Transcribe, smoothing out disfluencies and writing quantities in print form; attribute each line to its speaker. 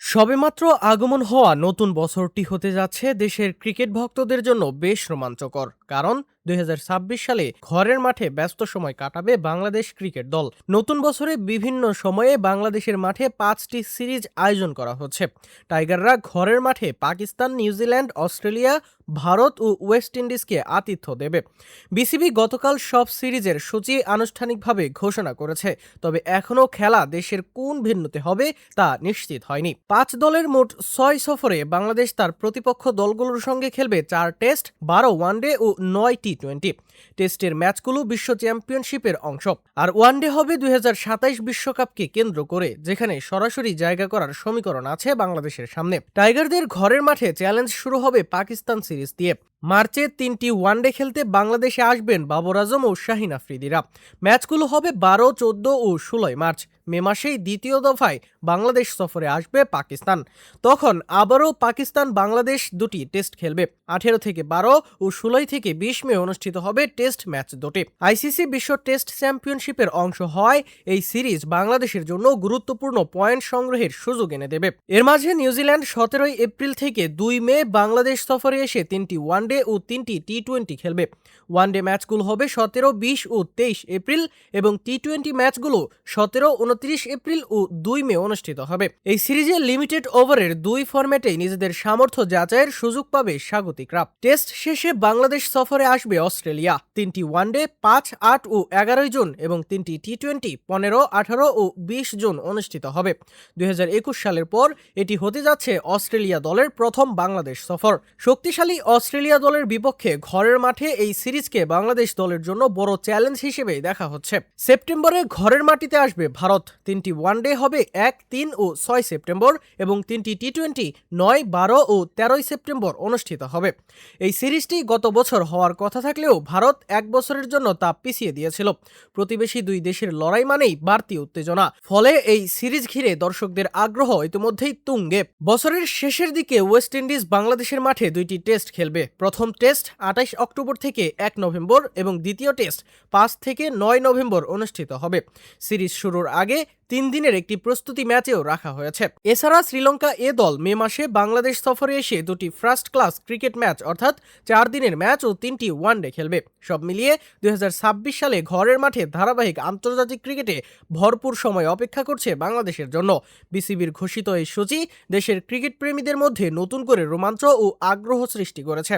Speaker 1: সবেমাত্র আগমন হওয়া নতুন বছরটি হতে যাচ্ছে দেশের ক্রিকেট ভক্তদের জন্য বেশ রোমাঞ্চকর। কারণ ২০২৬ সালে ঘরের মাঠে ব্যস্ত সময় কাটাবে বাংলাদেশ ক্রিকেট দল। নতুন বছরে বিভিন্ন সময়ে বাংলাদেশের মাঠে ৫টি সিরিজ আয়োজন করা হচ্ছে। টাইগাররা ঘরের মাঠে পাকিস্তান, নিউজিল্যান্ড, অস্ট্রেলিয়া, ভারত ও ওয়েস্ট ইন্ডিজকে আতিথ্য দেবে। বিসিবি গতকাল সব সিরিজের সূচি আনুষ্ঠানিকভাবে ঘোষণা করেছে, তবে এখনও খেলা দেশের কোন ভেন্যুতে হবে তা নিশ্চিত হয়নি। ৫ দলের মোট ৬ সফরে বাংলাদেশ তার প্রতিপক্ষ দলগুলোর সঙ্গে খেলবে ৪ টেস্ট, ১২ ওয়ানডে ও ৯ টি-২০। টেস্টের ম্যাচগুলো বিশ্ব চ্যাম্পিয়নশিপের অংশ। আর ওয়ানডে হবে ২০২৭ বিশ্বকাপকে কেন্দ্র করে, যেখানে সরাসরি জায়গা করার সমীকরণ আছে বাংলাদেশের সামনে। টাইগারদের ঘরের মাঠে চ্যালেঞ্জ শুরু হবে পাকিস্তান সিরিজ দিয়ে। মার্চে ৩টি ওয়ানডে খেলতে বাংলাদেশে আসবেন বাবর আজম ও শাহিন আফ্রিদিরা। ম্যাচগুলো হবে ১২, ১৪ ও ১৬ মার্চ। মে মাসেই দ্বিতীয় দফায় বাংলাদেশ সফরে আসবে পাকিস্তান। তখন আবারও পাকিস্তান বাংলাদেশ দুটি টেস্ট খেলবে। ১৮ থেকে ১২ ও ১৬ থেকে ২০ মে অনুষ্ঠিত হবে টেস্ট ম্যাচ দুটি। আইসিসি বিশ্ব টেস্ট চ্যাম্পিয়নশিপের অংশ হওয়ায় এই সিরিজ বাংলাদেশের জন্য গুরুত্বপূর্ণ পয়েন্ট সংগ্রহের সুযোগ এনে দেবে। এর মাঝে নিউজিল্যান্ড ১৭ এপ্রিল থেকে ২ মে বাংলাদেশ সফরে এসে ৩টি ওয়ানডে ও ৩টি টি-২০ খেলবে। ওয়ানডে ম্যাচগুলো হবে ১৭, ২০ ও ২৩ এপ্রিল এবং টি-২০ ম্যাচগুলো ১৭, ২৯ এপ্রিল ও ২ মে অনুষ্ঠিত হবে। এই সিরিজে লিমিটেড ওভারের দুই ফরম্যাটেই নিজেদের সামর্থ্য যাচাইয়ের সুযোগ পাবে স্বাগতিকরা। টেস্ট শেষে বাংলাদেশ সফরে আসবে অস্ট্রেলিয়া। ৩টি ওয়ানডে ৫, ৮ ও ১১ জুন এবং ৩টি টি-২০ ১৫, ১৮ ও ২০ জুন অনুষ্ঠিত হবে। ২০২১ সালের পর এটি হতে যাচ্ছে অস্ট্রেলিয়া দলের প্রথম বাংলাদেশ সফর। শক্তিশালী অস্ট্রেলিয়া দলের বিপক্ষে ঘরের মাঠে এই সিরিজকে বাংলাদেশ দলের জন্য বড় চ্যালেঞ্জ হিসেবে দেখা হচ্ছে। সেপ্টেম্বরে ঘরের মাটিতে আসবে ভারত। ৩টি ওয়ানডে হবে ১, ৩ ও ৬ সেপ্টেম্বর এবং ৩টি টি-২০ ৯, ১২ ও ১৩ সেপ্টেম্বর অনুষ্ঠিত হবে। এই সিরিজটি গত বছর হওয়ার কথা থাকলেও ভারত ১ বছরের জন্য তা পিছিয়ে দিয়েছিল। প্রতিবেশী দুই দেশের লড়াই মানেই বাড়তি উত্তেজনা, ফলে এই সিরিজ ঘিরে দর্শকদের আগ্রহ ইতিমধ্যেই তুঙ্গে। বছরের শেষের দিকে ওয়েস্ট ইন্ডিজ বাংলাদেশের মাঠে দুইটি টেস্ট খেলবে। প্রথম টেস্ট ২৮ অক্টোবর থেকে ১ নভেম্বর এবং দ্বিতীয় টেস্ট ৫ থেকে ৯ নভেম্বর অনুষ্ঠিত হবে। সিরিজ শুরুর আগে ৩ দিনের একটি প্রস্তুতি ম্যাচেও রাখা হয়েছে। এছাড়া শ্রীলঙ্কা এ দল মে মাসে বাংলাদেশ সফরে এসে দুটি ফার্স্ট ক্লাস ক্রিকেট ম্যাচ অর্থাৎ ৪ দিনের ম্যাচ ও ৩টি ওয়ানডে খেলবে। সব মিলিয়ে ২০২৬ সালে ঘরের মাঠে ধারাবাহিক আন্তর্জাতিক ক্রিকেটে ভরপুর সময় অপেক্ষা করছে বাংলাদেশের জন্য। বিসিবির ঘোষিত এই সূচি দেশের ক্রিকেট প্রেমীদের মধ্যে নতুন করে রোমাঞ্চ ও আগ্রহ সৃষ্টি করেছে।